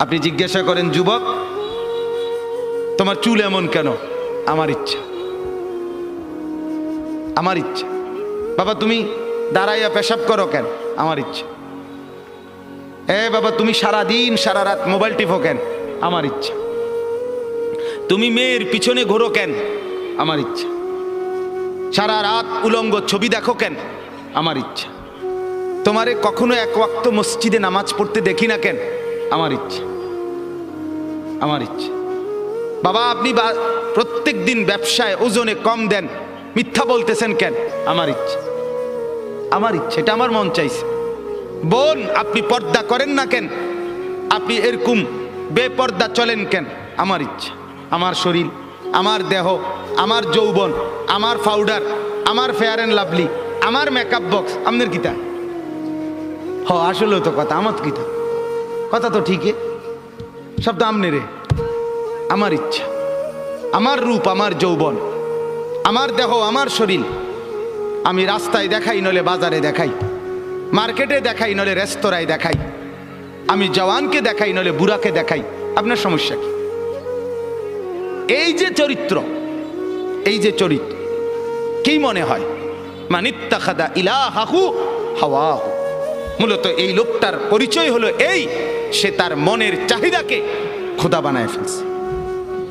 আপনি জিজ্ঞাসা করেন, যুবক তোমার চুল এমন কেন? আমার ইচ্ছা, আমার ইচ্ছা। বাবা তুমি দাঁড়াইয়া পেশাব করো কেন? আমার ইচ্ছা। বাবা তুমি সারা দিন সারা রাত মোবাইল টিপো কেন? আমার ইচ্ছা। তুমি মেয়ের পিছনে ঘোরো কেন? আমার ইচ্ছা। সারা রাত উলঙ্গ ছবি দেখো কেন? আমার ইচ্ছা। তোমারে কখনো এক ওয়াক্ত মসজিদে নামাজ পড়তে দেখি না কেন? আমার ইচ্ছা, আমার ইচ্ছা। বাবা আপনি প্রত্যেক দিন ব্যবসায় ওজনে কম দেন, মিথ্যা বলতেছেন কেন? আমার ইচ্ছা, আমার ইচ্ছা, এটা আমার মন চাইছে। বোন আপনি পর্দা করেন না কেন? আপনি এরকম বেপর্দা চলেন কেন? আমার ইচ্ছা। আমার শরীর, আমার দেহ, আমার যৌবন, আমার পাউডার, আমার ফেয়ার অ্যান্ড লাভলি, আমার মেকআপ বক্স, আপনার কিতা? আসলেও তো কথা, আমার কিতা কথা তো ঠিকই, সব তো আমনে রে। আমার ইচ্ছা, আমার রূপ, আমার যৌবন, আমার দেহ, আমার শরীর, আমি রাস্তায় দেখাই, নলে বাজারে দেখাই, মার্কেটে দেখাই, নলে রেস্তোরাঁয় দেখাই, আমি জওয়ানকে দেখাই, নলে বুড়াকে দেখাই, আপনার সমস্যা কি? এই যে চরিত্র, এই যে চরিত্র, কি মনে হয়? মানিত্তাখাদা ইলাহাহু হাওয়াহু। মূলত এই লোকটার পরিচয় হলো এই, সে তার মনের চাহিদাকে খোদা বানায় ফেলছে।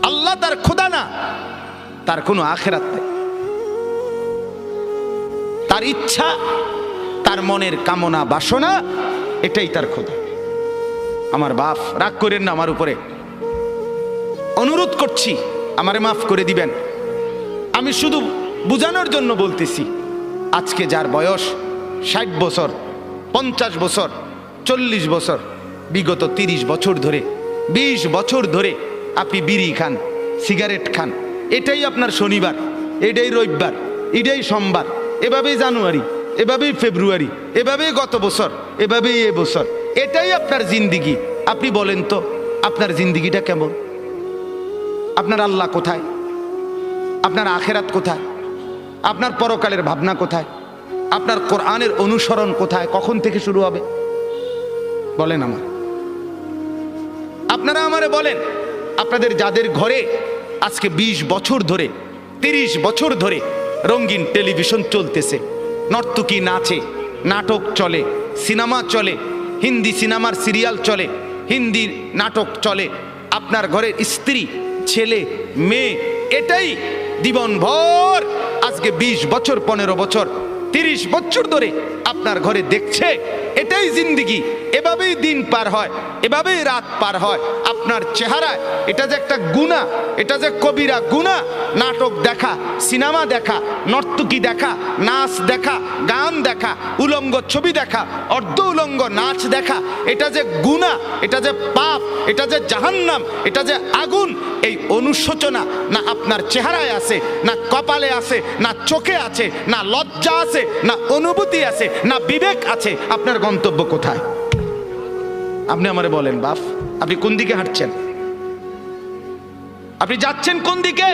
আল্লাহ তার খোদা না, তার কোনো আখেরাত নাই। তার ইচ্ছা, তার মনের কামনা বাসনা, এটাই তার খোদা। আমার বাপ রাগ করেন না আমার উপরে, অনুরোধ করছি আমারে মাফ করে দিবেন। আমি শুধু বুঝানোর জন্য বলতেছি, আজকে যার বয়স 60 বছর, 50 বছর, 40 বছর, বিগত 30 বছর ধরে, 20 বছর ধরে আপনি বিড়ি খান, সিগারেট খান, এটাই আপনার শনিবার, এটাই রবিবার, এটাই সোমবার, এভাবেই জানুয়ারি, এভাবেই ফেব্রুয়ারি, এভাবেই গত বছর, এভাবেই এ বছর, এটাই আপনার জিন্দিগি। আপনি বলেন তো আপনার জিন্দিগিটা কেমন? আপনার আল্লাহ কোথায়? আপনার আখেরাত কোথায়? আপনার পরকালের ভাবনা কোথায়? আপনার কোরআনের অনুসরণ কোথায়? কখন থেকে শুরু হবে বলেন আমার? আপনারা আমারে বলেন, আপনাদের যাদের ঘরে আজকে 20 বছর ধরে, 30 বছর ধরে রঙিন টেলিভিশন চলতেছে, নর্তকী নাচে, নাটক চলে, সিনেমা চলে, হিন্দি সিনেমার সিরিয়াল চলে, হিন্দি নাটক চলে, আপনার ঘরের স্ত্রী, ছেলে, মেয়ে এটাই জীবনভর আজকে 20 বছর, 15 বছর, 30 বছর ধরে আপনার ঘরে দেখছে, এটাই জিন্দিগি। এভাবেই দিন পার হয়, এভাবেই রাত পার হয়। আপনার চেহারায় এটা যে একটা গুনাহ, এটা যে কবিরা গুনাহ, নাটক দেখা, সিনেমা দেখা, নর্তকী দেখা, নাচ দেখা, গান দেখা, উলঙ্গ ছবি দেখা, অর্ধ উলঙ্গ নাচ দেখা, এটা যে গুনাহ, এটা যে পাপ, এটা যে জাহান্নাম, এটা যে আগুন, এই অনুশোচনা না আপনার চেহারায় আছে, না কপালে আছে, না চোখে আছে, না লজ্জা আছে, না অনুভূতি আছে, না বিবেক আছে। আপনার গন্তব্য কোথায়? আপনি আমারে বলেন বাপ, আপনি কোন দিকে হাঁটছেন? আপনি যাচ্ছেন কোন দিকে?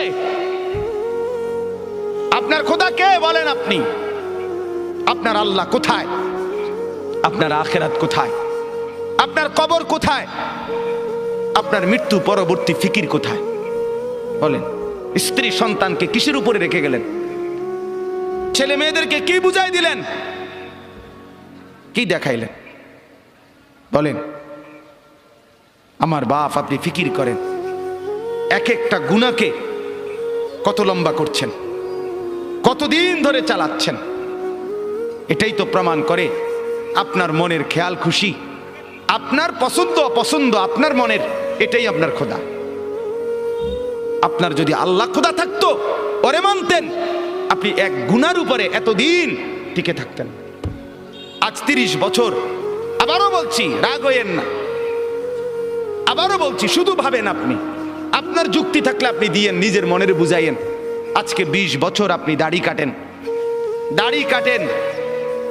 আপনার খোদা কে বলেন আপনি? আপনার আল্লাহ কোথায়? আপনার আখেরাত কোথায়? আপনার কবর কোথায়? আপনার মৃত্যু পরবর্তী ফিকির কোথায় বলেন? স্ত্রী সন্তানকে কিসের উপরে রেখে গেলেন? ছেলে মেয়েদেরকে কি বুঝাই দিলেন? কি দেখাইলেন বলেন? আমার বাপ, আপনি ফিকির করেন, এক একটা গুনাহকে কত লম্বা করছেন, কতদিন ধরে চালাচ্ছেন। এটাই তো প্রমাণ করে আপনার মনের খেয়াল খুশি, আপনার পছন্দ অপছন্দ আপনার মনের, এটাই আপনার খোদা। আপনার যদি আল্লাহ খোদা থাকতো, ওরে মানতেন, আপনি এক গুনার উপরে এতদিন টিকে থাকতেন। আজ 30 বছর, আবারও বলছি রাগ হইয়েন না, আবারও বলছি শুধু ভাবেন, আপনি আপনার যুক্তি থাকলে আপনি দিয়েন, নিজের মনের বুঝাইয়েন। আজকে 20 বছর আপনি দাড়ি কাটেন, দাড়ি কাটেন,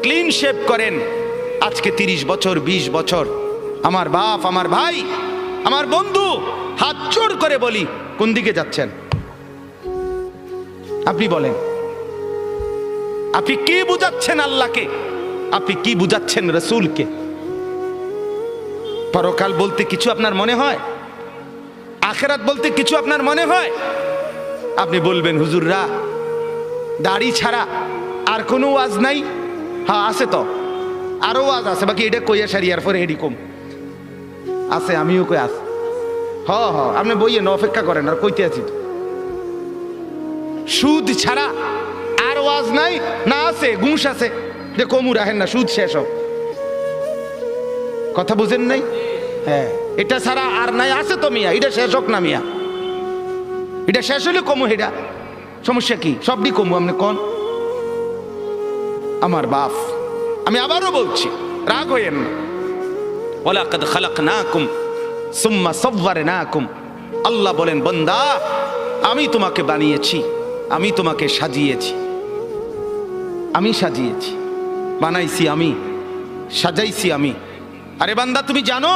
ক্লিন শেভ করেন, আজকে 30 বছর, 20 বছর। আমার বাপ, আমার ভাই, আমার বন্ধু, হাত জোড় করে বলি, কোন দিকে যাচ্ছেন? আপনি বলেন, আপনি কি বুঝাচ্ছেন আল্লাহকে? আপনি কি বুঝাচ্ছেন রসুলকে? পরকাল বলতে কিছু আপনার মনে হয়? আখিরাত বলতে কিছু আপনার মনে হয়? আপনি বলবেন হুজুররা দাড়ি ছাড়া আর কোনো ওয়াজ নাই? হ্যাঁ আছে তো, আরো ওয়াজ আছে, বাকি এটা কইয়া সারিয়ার পরে এডি কম আছে, আমিও কই আছে। হ হ আপনি বইয়েন, অপেক্ষা করেন, আর কইতে আছি তো। সুদ ছাড়া আর ওয়াজ নাই না? আছে, ঘুষ আছে, যে কমু রাখেন না, সুদ শেষ হোক। কথা বুঝেন নাই? হ্যাঁ, এটা ছাড়া আর নাই? আছে তো মিয়া, এটা শেষ হোক না মিয়া, এটা শেষ হলে কমু, এটা সমস্যা কি? সবই কমু, আপনি কোন? আমার বাপ, আমি আবারও বলছি, রাগ হইয়েন না। ওয়ালাকাদ খালাকনাকুম সুম্মা সাওয়ারনাকুম। আল্লাহ বলেন বান্দা আমি তোমাকে বানিয়েছি, আমি তোমাকে সাজিয়েছি, আমি সাজিয়েছি, বানাইছি আমি, সাজাইছি আমি। আরে বান্দা তুমি জানো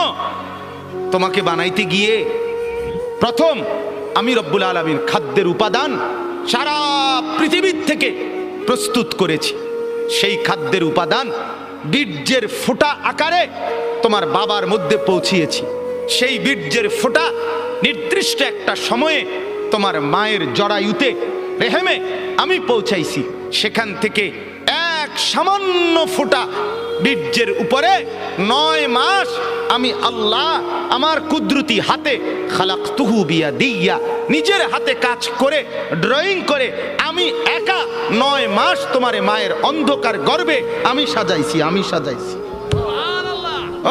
তোমাকে বানাইতে গিয়ে প্রথম আমি রব্বুল আলামিন খাদ্যের উপাদান সারা পৃথিবীর থেকে প্রস্তুত করেছি। সেই খাদ্যের উপাদান বীর্যের ফোঁটা আকারে তোমার বাবার মধ্যে পৌঁছিয়েছি। সেই বীর্যের ফোঁটা নির্দিষ্ট একটা সময়ে তোমার মায়ের জরায়ুতে, রেহেমে আমি পৌঁছাইছি। সেখান থেকে এক সামান্য ফোঁটা বীর্যের উপরে 9 মাস আমি আল্লাহ আমার কুদরতি হাতে খালাকতুহু বিয়াদিয়া, নিজের হাতে কাজ করে, ড্রয়িং করে আমি একা 9 মাস তোমার মায়ের অন্ধকার গর্ভে আমি সাজাইছি, আমি সাজাইছি।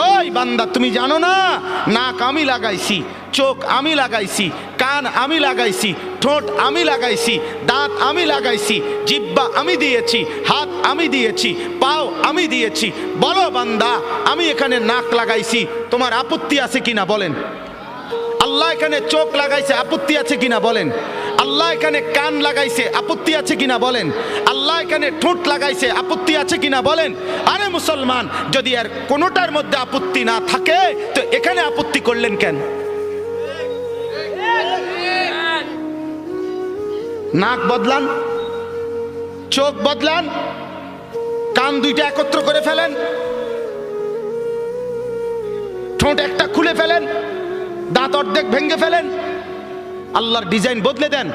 ওই বান্দা তুমি জানো না, নাক আমি লাগাইছি, চোখ আমি লাগাইছি, কান আমি লাগাইছি, ঠোঁট আমি লাগাইছি, দাঁত আমি লাগাইছি, জিহ্বা আমি দিয়েছি, হাত আমি দিয়েছি, পাও আমি দিয়েছি। বলো বান্দা আমি এখানে নাক লাগাইছি, তোমার আপত্তি আছে কিনা বলেন? আল্লাহ এখানে চোখ লাগাইছে, আপত্তি আছে কিনা বলেন? আল্লাহ এখানে কান লাগাইছে, আপত্তি আছে কিনা বলেন? আল্লাহ এখানে ঠোঁট লাগাইছে, আপত্তি আছে কিনা বলেন? আরে মুসলমান, যদি আর কোনোটার মধ্যে আপত্তি না থাকে তো এখানে আপত্তি করলেন কেন? নাক বদলান, চোখ বদলান, কান দুইটা একত্র করে ফেলেন, ঠোঁট একটা খুলে ফেলেন, দাঁত অর্ধেক ভেঙে ফেলেন, আল্লাহর ডিজাইন বদলে দেন।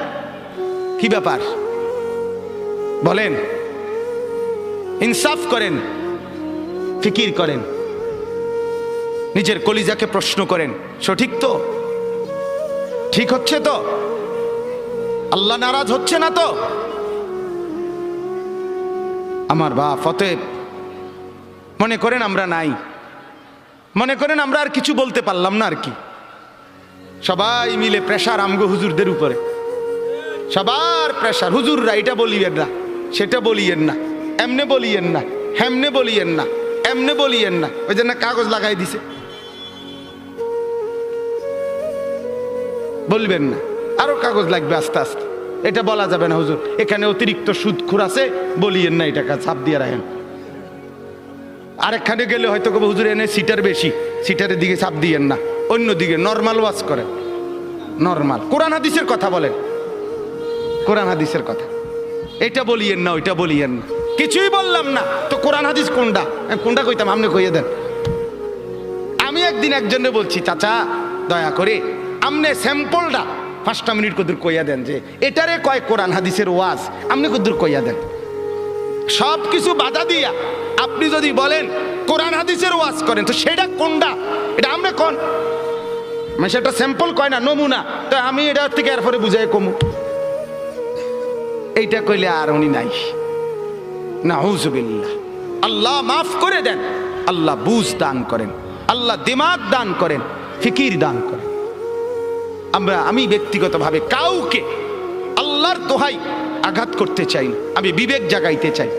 কি ব্যাপার বলেন? ইনসাফ করেন, ফিকির করেন, নিজের কলিজাকে প্রশ্ন করেন, সঠিক তো? ঠিক হচ্ছে তো? আল্লাহ নারাজ হচ্ছে না তো? আমার বাপ, অতএব মনে করেন আমরা নাই, মনে করেন আমরা আর কিছু বলতে পারলাম না আর কি। সবাই মিলে প্রেশার আমগো হুজুরদের উপরে, সবার প্রেশার। হুজুররা এটা বলিয়েন না, সেটা বলিয়েন না, এমনে বলিয়েন না, হেমনে বলিয়েন না, এমনে বলিয়েন না। ওই জন্য কাগজ লাগাই দিছে, বলবেন না, আরো কাগজ লাগবে আস্তে আস্তে। এটা বলা যাবে না হুজুর, এখানে অতিরিক্ত সুদখোর আছে, বলিয়েন না, এটাকে ছাপ দিয়ে রাখেন। আরেকখানে গেলে হয়তো হুজুর এনে সিটার বেশি, সিটারের দিকে ছাপ দিয়েন না, অন্যদিকে নর্মাল ওয়াজ করেন। নর্মাল কোরআন হাদিসের কথা বলেন, কোরআন হাদিসের কথা। এটা বলিয়েন না, ওইটা বলিয়েন না। কিছুই বললাম না তো কোরআন হাদিস কোনটা? কোনটা কইতাম, আপনি কইয়ে দেন। আমি একদিন একজনে বলছি, চাচা দয়া করে আমনে স্যাম্পলটা 5টা মিনিট কদুর কইয়া দেন, যে এটারে কয় কোরআন হাদিসের ওয়াজ, আপনি কদুর কইয়া দেন। সব কিছু বাধা দিয়া আপনি যদি বলেন কোরআন হাদিসের ওয়াজ করেন, তো সেটা কোনটা? এটা আমরা কোন মানে সেটা স্যাম্পল কয় না, নমুনা। তো আমি এটা থেকে এরপরে বুঝাই কমু, এইটা কইলে আর উনি নাই। নাউযুবিল্লাহ। আল্লাহ মাফ করে দেন, আল্লাহ বুঝ দান করেন, আল্লাহ দিমাগ দান করেন, ফিকির দান করেন। আমি ব্যক্তিগতভাবে কাউকে আল্লাহর দোহাই আঘাত করতে চাই না, আমি বিবেক জাগাইতে চাই।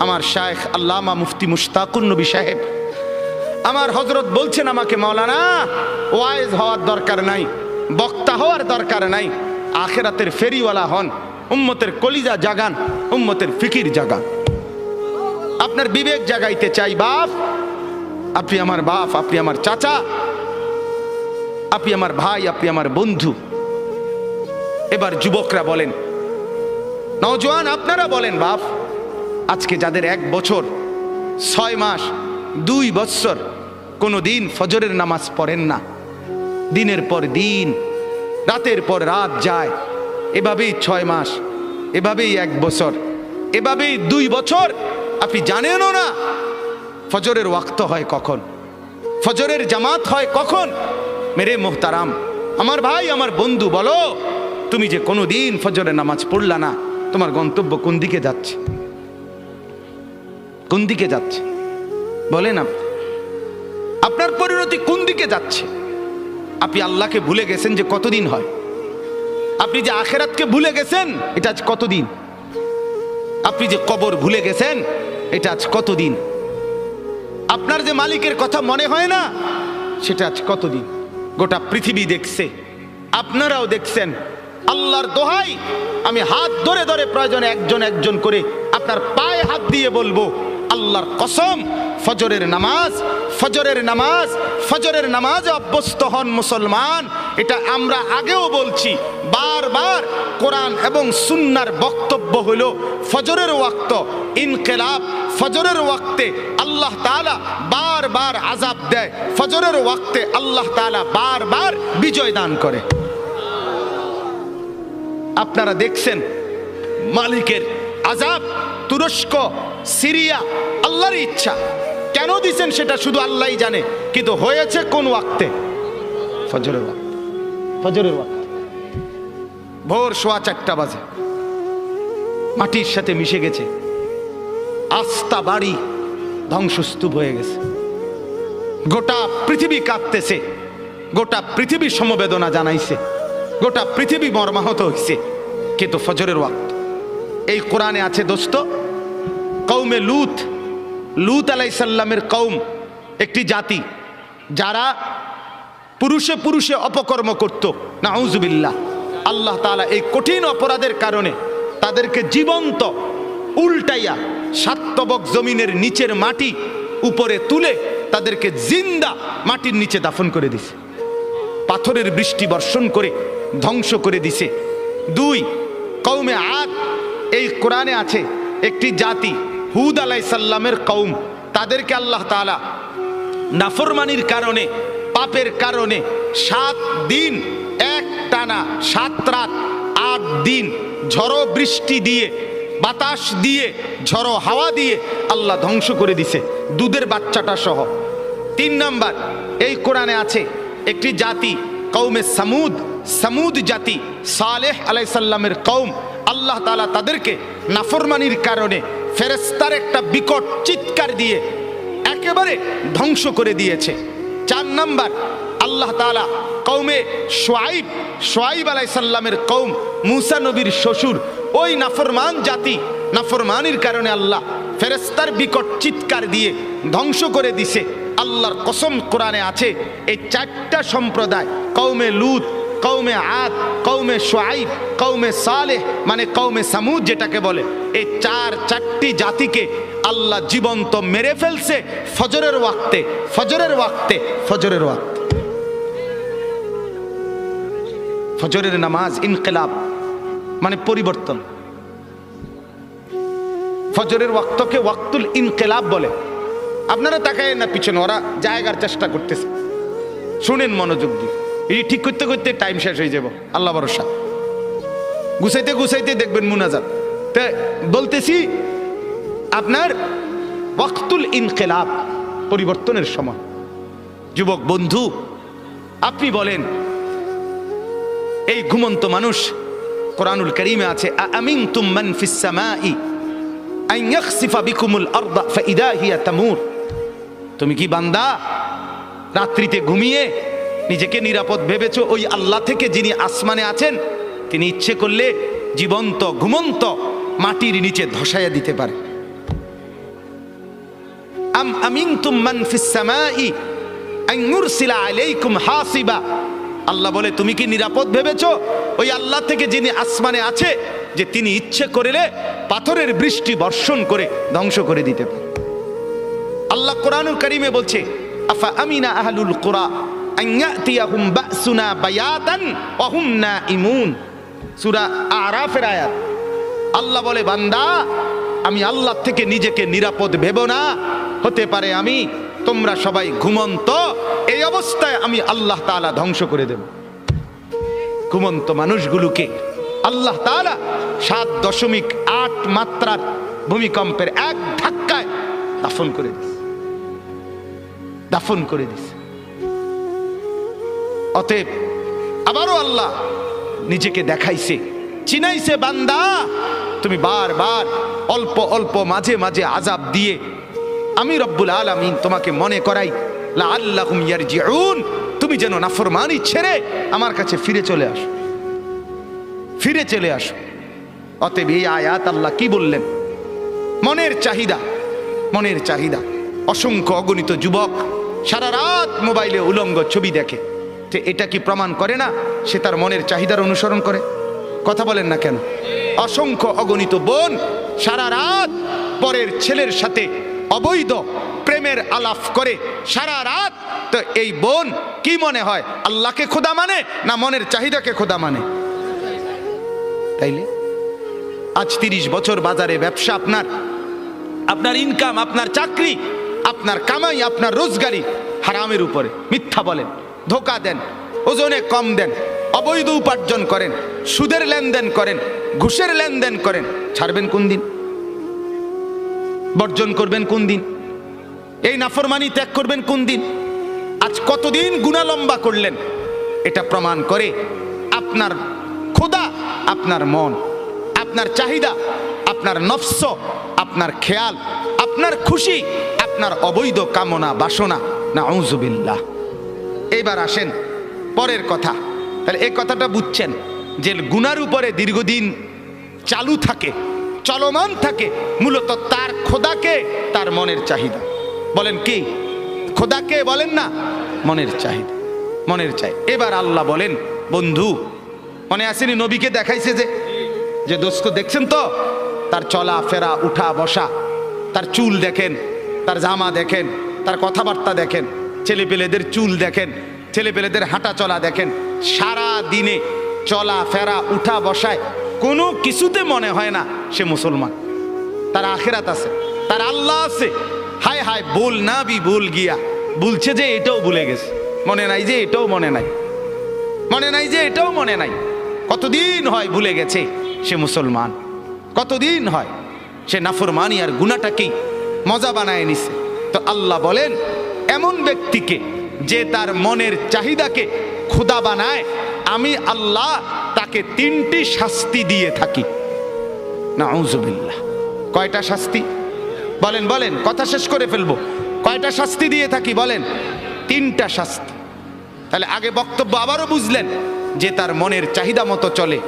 আমার শায়েখ আল্লামা মুফতি মুশতাকুর নবী সাহেব, আমার হযরত বলছেন আমাকে, মাওলানা ওয়াইজ হওয়ার দরকার নাই, বক্তা হওয়ার দরকার নাই, আখিরাতের ফেরিওয়ালা হন, উম্মতের কলিজা জাগান, উম্মতের ফিকির জাগান। আপনার বিবেক জাগাইতে চাই বাপ। আপনি আমার বাপ, আপনি আমার চাচা, আপনি আমার ভাই, আপনি আমার বন্ধু। এবার যুবকরা বলেন, নওজোয়ান আপনারা বলেন, বাপ আজকে যাদের 1 বছর 6 মাস 2 বছর কোনো দিন ফজরের নামাজ পড়েন না। দিনের পর দিন, রাতের পর রাত যায়, এভাবেই 6 মাস, এভাবেই 1 বছর, এভাবেই 2 বছর। আপনি জানেনও না ফজরের ওয়াক্ত হয় কখন, ফজরের জামাত হয় কখন। মেরে মোহতারাম, আমার ভাই, আমার বন্ধু, বলো তুমি যে কোনো দিন ফজরের নামাজ পড়লা না, তোমার গন্তব্য কোন দিকে যাচ্ছে? কোন দিকে যাচ্ছে বলেন? আপনার পরিণতি কোন দিকে যাচ্ছে? আপনি আল্লাহকে ভুলে গেছেন যে কতদিন হয়? আপনি যে আখেরাতকে ভুলে গেছেন এটা আজ কতদিন? আপনি যে কবর ভুলে গেছেন এটা আজ কতদিন? আপনার যে মালিকের কথা মনে হয় না সেটা আজ কতদিন? গোটা পৃথিবী দেখছে, আপনারাও দেখছেন। আল্লাহর দোহাই, আমি হাত ধরে ধরে প্রয়োজনে একজন একজন করে আপনার পায়ে হাত দিয়ে বলবো, আল্লাহর কসম, ফজরের নামাজ, ফজরের নামাজ, ফজরের নামাজে অভ্যস্ত হন মুসলমান। এটা আমরা আগেও বলছি বারবার। কোরআন এবং সুন্নাহর বক্তব্য হলো ফজরের ওয়াক্ত ইনকিলাব, ফজরের ওয়াক্তে আল্লাহ তাআলা বারবার আযাব দেয়, ফজরের ওয়াক্তে আল্লাহ তাআলা বারবার বিজয় দান করে। আপনারা দেখছেন মালিকের আযাব, তুরস্ক, সিরিয়া, আল্লাহর ইচ্ছা। কেন দিছেন সেটা শুধু আল্লাহই জানে, কিন্তু হয়েছে কোন ওয়াক্তে? ফজরের ওয়াক্তে। ফজরের ওয়াক্তে ভোর 4:15 বাজে, মাটির সাথে মিশে গেছে, আস্থা বাড়ি ধ্বংসস্তূপ হয়ে গেছে। গোটা পৃথিবী কাঁদতেছে, গোটা পৃথিবী সমবেদনা জানাইছে, গোটা পৃথিবী মর্মাহত হয়েছে, কিন্তু ফজরের ওয়াক্ত। এই কোরআনে আছে দোস্ত, কওমে লূত, লূত আলাইহিস সালামের কওম একটি জাতি যারা পুরুষে পুরুষে অপকর্ম করত, নাউজুবিল্লাহ। আল্লাহ তাআলা এই কঠিন অপরাধের কারণে তাদেরকে জীবন্ত উল্টাইয়া 7 তবক জমিনের নিচের মাটি উপরে তুলে তাদেরকে জিন্দা মাটির নিচে দাফন করে দিছে, পাথরের বৃষ্টি বর্ষণ করে ধ্বংস করে দিছে। 2, কওমে আদ, এই কোরআনে আছে একটি জাতি, হুদ আলাইহিস সালামের কওম, তাদেরকে আল্লাহ তাআলা নাফরমানির কারণে, পাপের কারণে 7 দিন এক টানা, 7 রাত 8 দিন ঝড়ো বৃষ্টি দিয়ে, বাতাস দিয়ে, ঝড়ো হাওয়া দিয়ে আল্লাহ ধ্বংস করে দিছে, দুধের বাচ্চাটা সহ। 3 নাম্বার, এই কোরআনে আছে একটি জাতি, কওমে সামুদ, সামুদ জাতি, সালেহ আলাইহিস সালামের কওম, আল্লাহ তাআলা তাদেরকে নাফরমানির কারণে ফেরেশতার একটা বিকট চিৎকার দিয়ে একেবারে ধ্বংস করে দিয়েছে। 4 নাম্বার, আল্লাহ তাআলা কওমে শুআইব, শুআইব আলাইহিস সালামের কওম, মূসা নবীর শ্বশুর, ওই নাফরমান জাতি, নাফরমানির কারণে আল্লাহ ফেরেশতার বিকট চিৎকার দিয়ে ধ্বংস করে দিছে। আল্লাহর কসম, কোরআনে আছে এই 4টা সম্প্রদায়, কওমে লূত, কওমে আদ, কওমে শুআইব, কওমে সালেহ, মানে কওমে সামুদ যেটাকে বলে, এই 4টি জাতিকে আল্লাহ জীবন্ত মেরে ফেলছে ফজরের ওয়াক্তে, ফজরের ওয়াক্তে, ফজরের ওয়াক্তে। ফজরের নামাজ ইনকিলাব মানে পরিবর্তন। ফজরের ওয়াক্তকে ওয়াক্তুল ইনকিলাব বলে। আপনারা তাকায় না পিছনে, ওরা জায়গার চেষ্টা করতেছে, শুনেন মনোযোগ দিয়ে। এই ঠিক করতে করতে টাইম শেষ হয়ে যাব, আল্লাহ ভরসা। গুছাইতে গুছাইতে দেখবেন মুনাজাত। তা বলতেছি আপনার ওয়াক্তুল ইনকিলাব, পরিবর্তনের সময়। যুবক বন্ধু, আপনি বলেন, এই ঘুমন্ত মানুষ, কোরআনুল কারীমে আছে, আমিনতুম মান ফিস সামাই আন ইয়াখসিফা বিকুমুল আরদা ফাইদা হিয়া তামুর। তুমি কি বান্দা রাত্রিতে ঘুমিয়ে নিজেকে নিরাপদ ভেবেছো ওই আল্লাহ থেকে যিনি আসমানে আছেন, তিনি ইচ্ছে করলে জীবন্ত ঘুমন্ত মাটির নিচে ধসাইয়া দিতে পারে। আম আমিনতুম মান ফিস সামাই আন ইউরসিলা আলাইকুম হাসিবা। আল্লাহ বলে, তুমি কি নিরাপদ ভেবেছো ওই আল্লাহ থেকে যিনি আসমানে আছে, যে তিনি ইচ্ছে করলে পাথরের বৃষ্টি বর্ষণ করে ধ্বংস করে দিতে পারে। আল্লাহ কোরআনুল কারীমে বলছে, আফা আমিনা আহলুল কুরা আন ইয়াতিয়াহুম বাসুনা বায়াতান ওয়া হুম নাঈমুন। সূরা আরাফের আয়াত। আল্লাহ বলে, বান্দা, আমি আল্লাহ থেকে নিজেকে নিরাপদ ভেবো না। হতে পারে আমি তোমরা সবাই ঘুমন্ত, এই অবস্থায় আমি আল্লাহ তাআলা ধ্বংস করে দেব। ঘুমন্ত মানুষগুলোকে আল্লাহ তাআলা 7.8 মাত্রার ভূমিকম্পের এক ধাক্কায় দাফন করে দিয়েছে, দাফন করে দিয়েছে। অতএব আবারও আল্লাহ নিজেকে দেখাইছে, চিনাইছে, বান্দা তুমি বারবার অল্প অল্প মাঝে মাঝে আযাব দিয়ে আমি রব্বুল আলামিন তোমাকে মনে করাই লাআল্লাহুম ইয়ারজিউন, তুমি যেন নাফরমানি ছেড়ে আমার কাছে ফিরে চলে আসো, ফিরে চলে আসো। অতএব এই আয়াত আল্লাহ কি বললেন? মনের চাহিদা, মনের চাহিদা। অসংখ্য অগণিত যুবক সারা রাত মোবাইলে উলঙ্গ ছবি দেখে, তো এটা কি প্রমাণ করে না সে তার মনের চাহিদার অনুসরণ করে? কথা বলেন না কেন? অসংখ্য অগণিত বোন সারা রাত পরের ছেলের সাথে অবৈধ প্রেমের আলাপ করে সারা রাত, তো এই বোন কি মনে হয় আল্লাহকে খোদা মানে না মনের চাহিদাকে খোদা মানে? তাইলে আজ 30 বছর বাজারে ব্যবসা, আপনার ইনকাম, আপনার চাকরি, আপনার কামাই, আপনার রোজগারি হারামের উপরে। মিথ্যা বলেন, ধোকা দেন, ওজনে কম দেন, অবৈধ উপার্জন করেন, সুদের লেনদেন করেন, ঘুষের লেনদেন করেন, ছাড়বেন কোন দিন? বর্জন করবেন কোন দিন? এই নাফরমানি ত্যাগ করবেন কোন দিন? আজ কতদিন গুনাহ লম্বা করলেন? এটা প্রমাণ করে আপনার খোদা আপনার মন, আপনার চাহিদা, আপনার নফস, আপনার খেয়াল, আপনার খুশি, আপনার অবৈধ কামনা বাসনা। নাউযুবিল্লাহ। এইবার আসেন পরের কথা। তাহলে এই কথাটা বুঝছেন যে গুনার উপরে দীর্ঘদিন চালু থাকে, চলমান থাকে, মূলত তার খোদাকে তার মনের চাহিদা। বলেন কি? খোদাকে বলেন না, মনের চাহিদা, মনের চাই। এবার আল্লাহ বলেন, বন্ধু মনে আসেনি নবীকে দেখাইছে যে দোস্ত দেখছেন তো, তার চলা ফেরা, উঠা বসা, তার চুল দেখেন, তার জামা দেখেন, তার কথাবার্তা দেখেন, ছেলেপেলেদের চুল দেখেন, ছেলেপেলেদের হাঁটা চলা দেখেন, সারা দিনে চলা ফেরা উঠা বসায় কোনো কিছুতে মনে হয় না সে মুসলমান। তার আখিরাত আছে, তার আল্লাহ আছে। হায় হায় বল না বি ভুল গিয়া, বলছে যে এটাও ভুলে গেছে, মনে নাই যে এটাও মনে নাই, মনে নাই যে এটাও মনে নাই। কতদিন হয় ভুলে গেছে সে মুসলমান, কতদিন হয় সে নাফরমানি আর গুনাহটাকেই মজা বানায় নিছে। তো আল্লাহ বলেন এমন ব্যক্তিকে যে তার মনের চাহিদাকে খোদা বানায়, আমি আল্লাহ তাকে 3টি শাস্তি দিয়ে থাকি। নাউযুবিল্লাহ। কয়টা শাস্তি? বলেন বলেন, কথা শেষ করে ফেলবো। কয়টা শাস্তি দিয়ে থাকি বলেন? 3টা শাস্তি। তাহলে আগে বক্তব্য আবারও বুঝলেন যে তার মনের চাহিদা মতো চলে,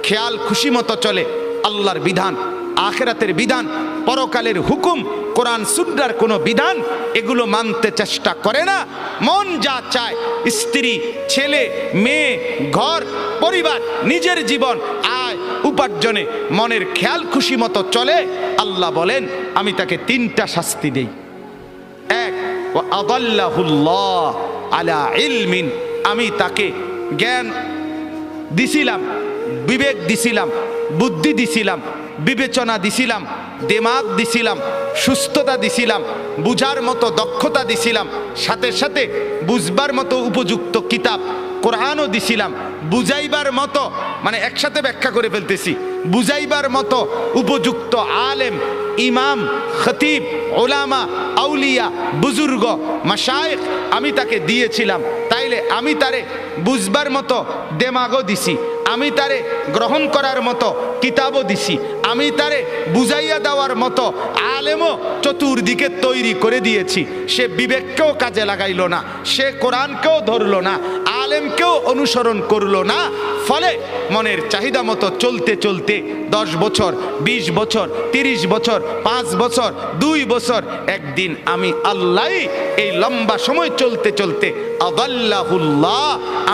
খেয়াল খুশি মতো চলে, আল্লাহর বিধান, আখিরাতের বিধান, পরকালের হুকুম, কোরআন সুন্নাহর কোনো বিধান এগুলো মানতে চেষ্টা করে না। মন যা চায়, স্ত্রী, ছেলে, মেয়ে, ঘর, পরিবার, নিজের জীবন, আয় উপার্জনে মনের খেয়াল খুশি মতো চলে, আল্লাহ বলেন আমি তাকে 3টা শাস্তি দেই। 1, ওয়া আদাল্লাহুল্লাহ আলা ইলমিন, আমি তাকে জ্ঞান দিছিলাম, বিবেক দিছিলাম, বুদ্ধি দিছিলাম, বিবেচনা দিছিলাম, দিমাগ দিছিলাম, সুস্থতা দিছিলাম, বুঝার মতো দক্ষতা দিছিলাম, সাথে সাথে বুঝবার মতো উপযুক্ত কিতাব কোরআনও দিছিলাম, বুঝাইবার মতো, মানে একসাথে ব্যাখ্যা করে ফেলতেছি, বুঝাইবার মতো উপযুক্ত আলেম, ইমাম, খতিব, ওলামা, আউলিয়া, বুজুর্গ, মাশায়েখ আমি তাকে দিয়েছিলাম। তাইলে আমি তারে বুঝবার মতো দেমাগও দিছি, আমি তারে গ্রহণ করার মতো কিতাবও দিছি, আমি তারে বুঝাইয়া দেওয়ার মতো আলেমও চতুর্দিকে তৈরি করে দিয়েছি। সে বিবেককেও কাজে লাগাইল না, সে কোরআনকেও ধরল না, আলেমকেও অনুসরণ করলো না। ফলে মনের চাহিদা মতো চলতে চলতে 10 বছর, 20 বছর, 30 বছর, 5 বছর, 2 বছর, একদিন আমি আল্লাহ এই লম্বা সময় চলতে চলতে আদাল্লাহুল্লাহ,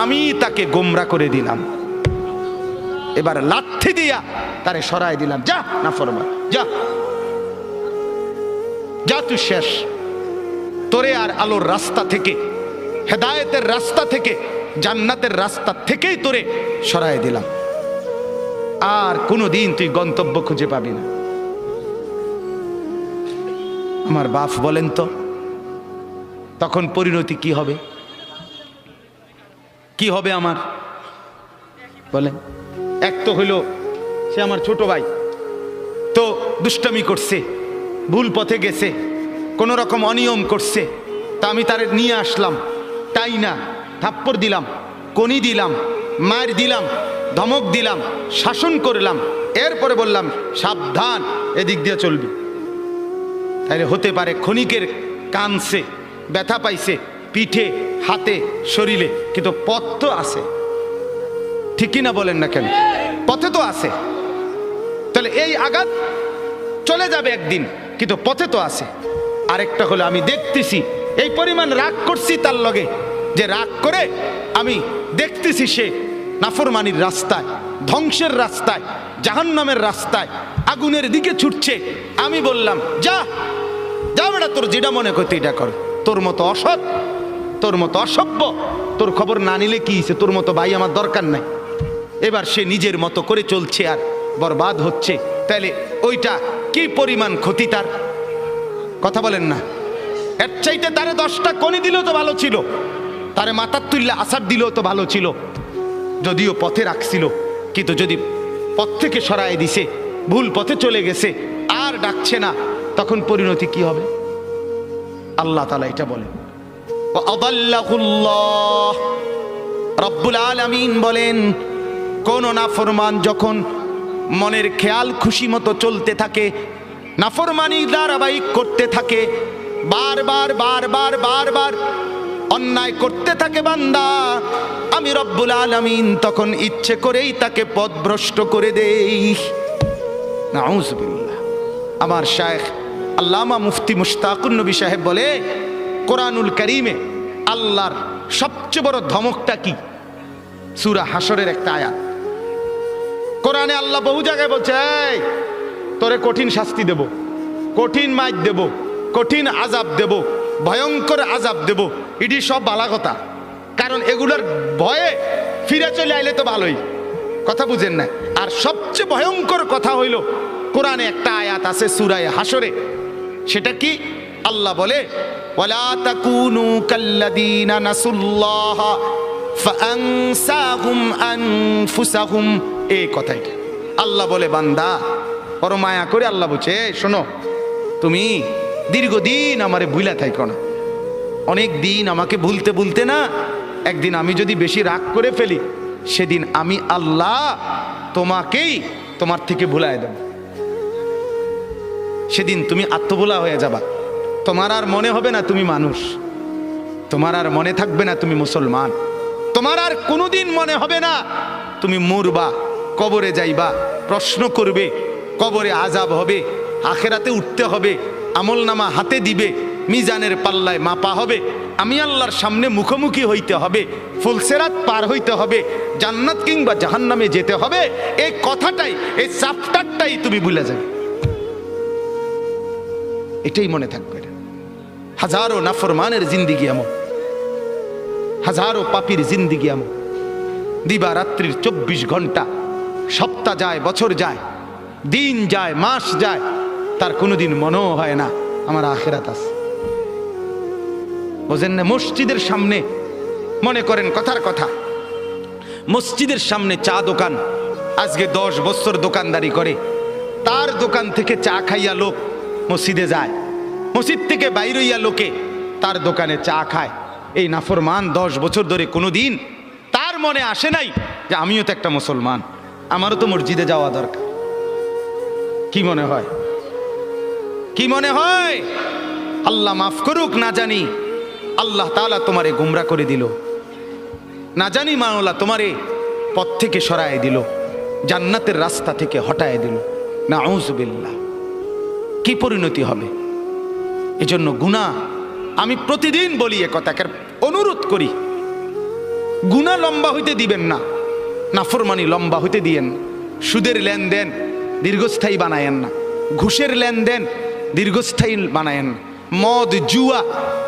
আমি তাকে গোমরা করে দিলাম। এবার লাঠি দিয়া তারে সরাই দিলাম, যা নাফরমান, যা যা, তুই শেষ। তোরে আর আলোর রাস্তা থেকে, হেদায়েতের রাস্তা থেকে, জান্নাতের রাস্তা থেকেই তোরে সরাই দিলাম। আর কোনোদিন তুই গন্তব্য খুঁজে পাবি না। আমার বাপ বলেন তো, তখন পরিণতি কি হবে? কি হবে আমার বলেন? এক তো হইল সে আমার ছোট ভাই, তো দুষ্টামি করছে, ভুল পথে গেছে, কোনো রকম অনিয়ম করছে, তা আমি তারে নিয়ে আসলাম, তাই না থাপ্পড় দিলাম, কনি দিলাম, মার দিলাম, ধমক দিলাম, শাসন করলাম, এরপরে বললাম সাবধান এদিক দিয়ে চলবি। তাহলে হতে পারে ক্ষণিকের কানছে, ব্যথা পাইছে পিঠে, হাতে, শরীরে, কিন্তু পথ তো আছে, ঠিক কিনা বলেন না কেন? পথে তো আছে। তাহলে এই আঘাত চলে যাবে একদিন, কিন্তু পথে তো আছে। আরেকটা হলো আমি দেখতেছি এই পরিমাণ রাগ করছি তার লগে, যে রাগ করে আমি দেখতেছি সে নাফরমানির রাস্তায়, ধ্বংসের রাস্তায়, জাহান্নামের রাস্তায়, আগুনের দিকে ছুটছে। আমি বললাম যা যা বেটা, তোর যেটা মনে করতে এটা কর, তোর মতো অসৎ, তোর মতো অসভ্য, তোর খবর না নিলে কি হয়েছে, তোর মতো ভাই আমার দরকার নাই। এবার সে নিজের মতো করে চলছে আর বরবাদ হচ্ছে। তাহলে ওইটা কি পরিমাণ ক্ষতি তার, কথা বলেন না? এর চাইতে তারে 10টা কনি দিলেও তো ভালো ছিল, তারে মাথার তুললে আসার দিলেও তো ভালো ছিল, যদিও পথে রাখছিল। কিন্তু যদি পথ থেকে সরাই দিছে, ভুল পথে চলে গেছে, আর ডাকছে না, তখন পরিণতি কি হবে? আল্লাহ তাআলা এটা বলেন, রব্বুল আলামিন বলেন, কোন নাফরমান যখন মনের খেয়াল খুশি মতো চলতে থাকে, নাফরমানি ধারাবাহিক করতে থাকে, বারবার বারবার বারবার অন্যায় করতে থাকে বান্দা, আমি রব্বুল আলামিন তখন ইচ্ছে করেই তাকে পথভ্রষ্ট করে দেই। নাউযুবিল্লাহ। আমার শায়েখ আল্লামা মুফতি মুশতাকুন নবী সাহেব বলে, কোরআনুল কারীমে আল্লাহর সবচেয়ে বড় ধমকটা কি? সূরা হাশরের একটা আয়াত। কোরআনে আল্লাহ বহু জায়গায় বলছে, এই তোরে কঠিন শাস্তি দেব, কঠিন মাইর দেব, কঠিন আযাব দেব, ভয়ঙ্কর আযাব দেব। এটি সব বালা কথা, কারণ এগুলোর ভয়ে ফিরে চলে আইলে তো ভালোই, কথা বুঝেন না? আর সবচেয়ে ভয়ঙ্কর কথা হইল, কোরআনে একটা আয়াত আছে সূরা হাশরে, সেটা কি? আল্লাহ বলে, ওয়ালা তাকুনু কাল্লাযীনা নাসুল্লাহ ফাআনসাহুম আনফুসাহুম। এই কথাইটা আল্লাহ বলে, বান্দা বড় মায়া করে আল্লাহ বলছে, শোনো, তুমি দীর্ঘদিন আমারে ভুলা থাইকো না, অনেক দিন আমাকে ভুলতে ভুলতে না, একদিন আমি যদি বেশি রাগ করে ফেলি, সেদিন আমি আল্লাহ তোমাকেই তোমার থেকে ভুলায় দেব। সেদিন তুমি আত্মভোলা হয়ে যাবা, তোমার আর মনে হবে না তুমি মানুষ, তোমার আর মনে থাকবে না তুমি মুসলমান, তোমার আর কোনোদিন মনে হবে না তুমি মরবা, কবরে যাইবা, প্রশ্ন করবে, কবরে আযাব হবে, আখেরাতে উঠতে হবে, আমলনামা হাতে দিবে, মিজানের পাল্লায় মাপা হবে, আমি আল্লাহর সামনে মুখোমুখি হইতে হবে, ফুলসেরাত পার হইতে হবে, জান্নাত কিংবা জাহান্নামে যেতে হবে। এই কথাটাই, এই চ্যাপ্টারটাই তুমি ভুলে যাবে, এটাই মনে থাকবে। হাজারো নাফরমানের জিন্দিগি এমন, হাজারো পাপীর জিন্দিগি এমন, দিবা রাত্রির 24 ঘন্টা, সপ্তাহ যায়, বছর যায়, দিন যায়, মাস যায়, তার কোনোদিন মনেও হয় না আমার আখিরাত আছে। বোঝেন না? মসজিদের সামনে, মনে করেন কথার কথা, মসজিদের সামনে চা দোকান, আজকে 10 বছর দোকানদারি করে, তার দোকান থেকে চা খাইয়া লোক মসজিদে যায়, মসজিদ থেকে বাইরে হইয়া লোকে তার দোকানে চা খায়। এই নাফরমান 10 বছর ধরে কোনোদিন তার মনে আসে নাই যে আমিও তো একটা মুসলমান, আমারও তো মসজিদে যাওয়া দরকার। কি মনে হয়? কি মনে হয়? আল্লাহ মাফ করুক, না জানি আল্লাহ তাআলা তোমারে গুমরা করে দিল, না জানি মাওলা তোমারে পথ থেকে সরায় দিল, জান্নাতের রাস্তা থেকে হটায় দিল। নাউযুবিল্লাহ। কি পরিণতি হবে? এজন্য গুনাহ, আমি প্রতিদিন বলি এ কথাকে, অনুরোধ করি, গুনাহ লম্বা হইতে দিবেন না, নাফরমানি লম্বা হইতে দিয়েন না, সুদের লেনদেন দীর্ঘস্থায়ী বানায়েন না, ঘুষের লেনদেন দীর্ঘস্থায়ী বানায়েন না, মদ জুয়া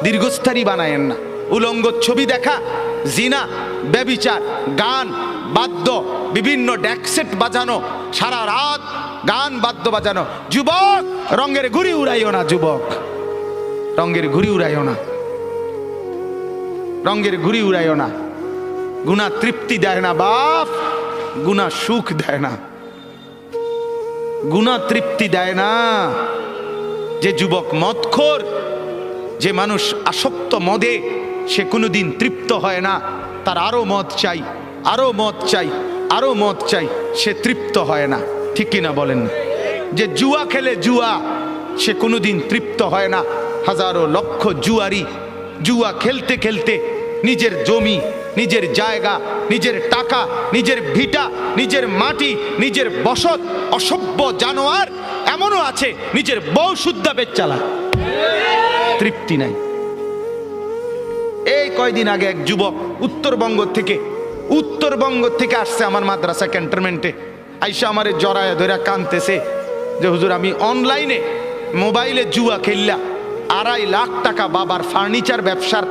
দীর্ঘস্থায়ী বানায়েন না, উলঙ্গ ছবি দেখা, জিনা, ব্যভিচার, গান বাদ্য, বিভিন্ন ড্যাকসেট বাজানো, সারা রাত গান বাদ্য বাজানো। যুবক, রঙের ঘুড়ি উড়াইও না, যুবক, রঙের ঘুড়ি উড়াইও না। রঙের ঘুড়ি উড়াইও না। গুনাহ তৃপ্তি দেয় না বাপ, গুনাহ সুখ দেয় না, গুনাহ তৃপ্তি দেয় না। যে যুবক মদখোর, যে মানুষ আসক্ত মদে, সে কোনোদিন তৃপ্ত হয় না। তার আরো মদ চাই, আরো মদ চাই, আরো মদ চাই, সে তৃপ্ত হয় না। ঠিক কিনা বলেন না? যে জুয়া খেলে, জুয়া, সে কোনোদিন তৃপ্ত হয় না। হাজারো লক্ষ জুয়ারি জুয়া খেলতে খেলতে নিজের জমি, নিজের জায়গা, নিজের টাকা, নিজের ভিটা, নিজের মাটি, নিজের বসত, অসভ্য জানোয়ার এমনও আছে নিজের বউ শুদ্ধা বেচালা, তৃপ্তি নাই। এই কয়দিন আগে এক যুবক উত্তরবঙ্গ থেকে আসছে আমার মাদ্রাসা ক্যান্টনমেন্টে। আইসা আমারে জড়ায় ধরে কানতেছে যে হুজুর, আমি অনলাইনে মোবাইলে জুয়া খেললা 2.5 লাখ টাকা বাবার ফার্নিচার ব্যবসার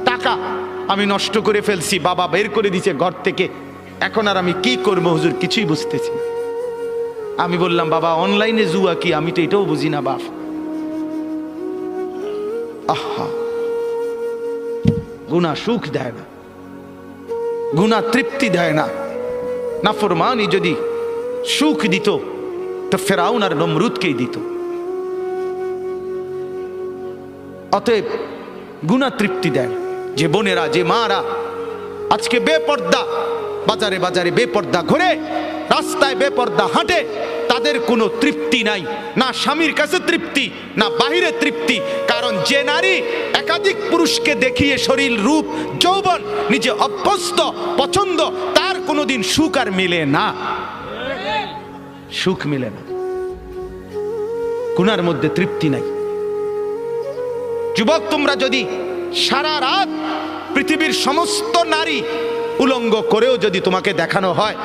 টাকা আমি নষ্ট করে ফেলছি, বাবা বের করে দিছে ঘর থেকে, এখন আর আমি কি করবো হুজুর, কিছুই বুঝতেছি। আমি বললাম, বাবা অনলাইনে জুয়া কি? আমি তো এটাও বুঝি না বাপ। আহা, গুনাহ সুখ দেয় না, গুনাহ তৃপ্তি দেয় না। নাফরমানি যদি সুখ দিত তো ফেরাউন আর নমরুদকেই দিত। অতএব গুনাহ তৃপ্তি দেয়। যে বোনেরা, যে মারা আজকে বেপর্দা, বাজারে বাজারে বেপর্দা ঘুরে, রাস্তায় বেপর্দা হাঁটে, তাদের কোনো তৃপ্তি নাই, না স্বামীর কাছে তৃপ্তি, না বাহিরে তৃপ্তি। কারণ যে নারী একাধিক পুরুষকে দেখিয়ে শরীর, রূপ, যৌবন নিজে অভ্যস্ত, পছন্দ, তার কোনোদিন সুখ আর মিলে না, সুখ মিলে না, গুনার মধ্যে তৃপ্তি নাই। যুবক, তোমরা যদি সারা রাত পৃথিবীর সমস্ত নারী উলঙ্গ করেও যদি তোমাকে দেখানো হয়,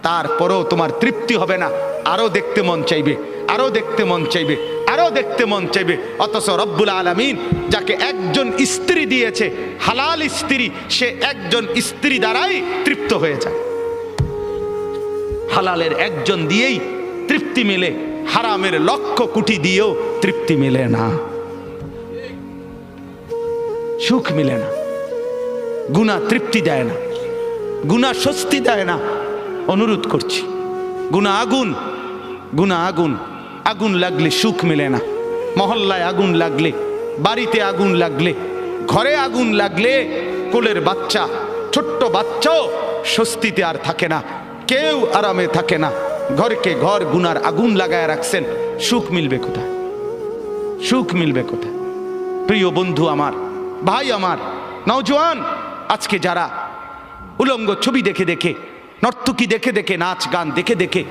তারপরেও তোমার তৃপ্তি হবে না, আরো দেখতে মন চাইবে, আরো দেখতে মন চাইবে, আরো দেখতে মন চাইবে। অথচ রব্বুল আলামিন যাকে একজন স্ত্রী দিয়েছে, হালাল স্ত্রী, সে একজন স্ত্রী দ্বারাই তৃপ্ত হয়ে যায়। হালালের একজন দিয়েই তৃপ্তি মিলে, হারামের লক্ষ কোটি দিয়েও তৃপ্তি মিলে না, সুখ মিলে না। গুনাহ তৃপ্তি দেয় না, গুনাহ স্বস্তি দেয় না। অনুরোধ করছি, গুনাহ আগুন, গুনাহ আগুন, আগুন লাগলে সুখ মিলে না। মহল্লায় আগুন লাগলে, বাড়িতে আগুন লাগলে, ঘরে আগুন লাগলে, কোলের বাচ্চা, ছোট্ট বাচ্চাও স্বস্তিতে আর থাকে না, কেউ আরামে থাকে না। ঘরকে ঘর গুনার আগুন লাগায় রাখছেন, সুখ মিলবে কোথায়? সুখ মিলবে কোথায়? প্রিয় বন্ধু আমার, ভাই আমার, নওজোয়ান, আজকে যারা উলঙ্গ ছবি দেখে দেখে, নর্তকী দেখে দেখে, নাচ গান দেখে দেখে,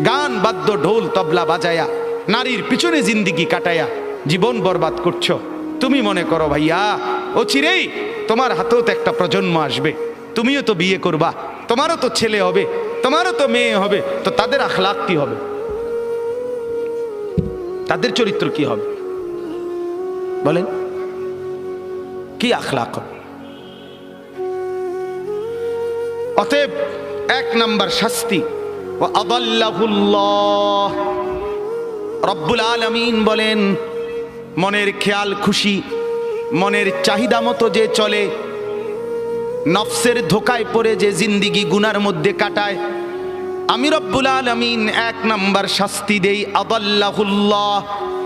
গান বাদ্য ঢোল তবলা বাজায়া নারীর পিছনে জিন্দিগি কাটায়া জীবন বরবাদ করছো, তুমি মনে করো ভাইয়া অচিরেই তোমার হাতেও তো একটা প্রজন্ম আসবে, তুমিও তো বিয়ে করবা, তোমারও তো ছেলে হবে, তোমারও তো মেয়ে হবে, তো তাদের আখলাক কি হবে? তাদের চরিত্র কি হবে বলেন? কি আখলাক হবে? অতএব 1 নম্বর শাস্তি, ওয়া আদাল্লাহুল্লাহ, রব্বুল আলামিন বলেন, মনের খেয়াল খুশি, মনের চাহিদা মতো যে চলে, নফসের ধোকায় পড়ে যে জিন্দিগি গুনার মধ্যে কাটায়, আমি রব্বুল আলামিন 1 নম্বর শাস্তি দেই, আদাল্লাহুল্লাহ,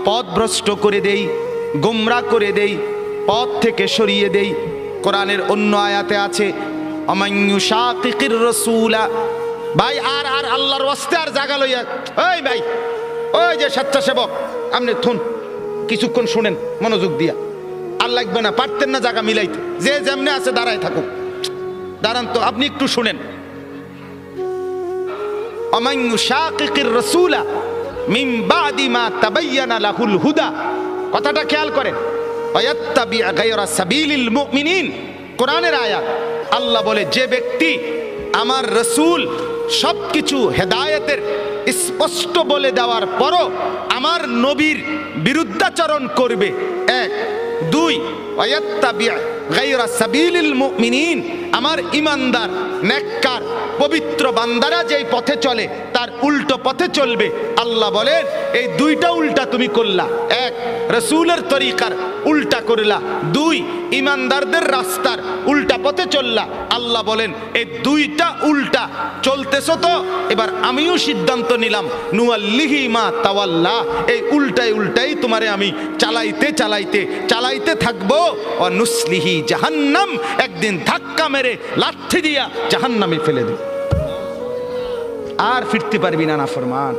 পথভ্রষ্ট করে দেই, গোমরা করে দেই, পথ থেকে সরিয়ে দেই। কোরআনের অন্য আয়াতে আছে, আমাইয়ুশাকিকির রাসূলা। ভাই আর আল্লাহর ওয়াস্তে আর জায়গা লইয়া, ওই ভাই, ওই যে স্বেচ্ছাসেবক, আপনি থুন, কিছুক্ষণ শুনেন মনোযোগ দিয়া, আর লাগবে না, পারতেন না জায়গা মিলাইতে, যে যেমনে আছে দাঁড়ায় থাকুক, দাঁড়ান তো, আপনি একটু শুনেন। আমাইয়ুশাকিকির রাসূলা মিন বাদি মা তাবায়্যানা লাহুল হুদা, কথাটা খেয়াল করেন। ওয়ায়াত্তাবি গায়রা সাবিলিল মুমিনিন, কোরআনের আয়াত। আল্লাহ বলে, যে ব্যক্তি আমার রাসূল সবকিছু হেদায়েতের স্পষ্ট বলে দেওয়ার পরও আমার নবীর বিরুদ্ধাচরণ করবে, 1, 2, ওয়ায়াত্তাবি গায়রা সাবিলিল মুমিনিন, আমার ঈমানদার, নেককার, পবিত্র বান্দারা যেই পথে চলে তার উল্টো পথে চলবে। আল্লাহ বলেন, এই 2টা উল্টা তুমি করলা, 1 রাসূলের তরিকার উল্টা করলা, দুই ইমানদারদের রাস্তার উল্টা পথে চললা। আল্লাহ বলেন এই দুইটা উল্টা চলতেছো তো, এবার আমিও সিদ্ধান্ত নিলাম নুয়াল্লিহি মা তাওয়াল্লা, এই উল্টাই উল্টাই তোমারে আমি চালাইতে চালাইতে চালাইতে থাকবো। ও নুসলিহি জাহান্নাম, একদিন ধাক্কা মেরে লাঠি দিয়া জাহান্নামে ফেলে দেব, আর ফিরতে পারবি না নাফরমান।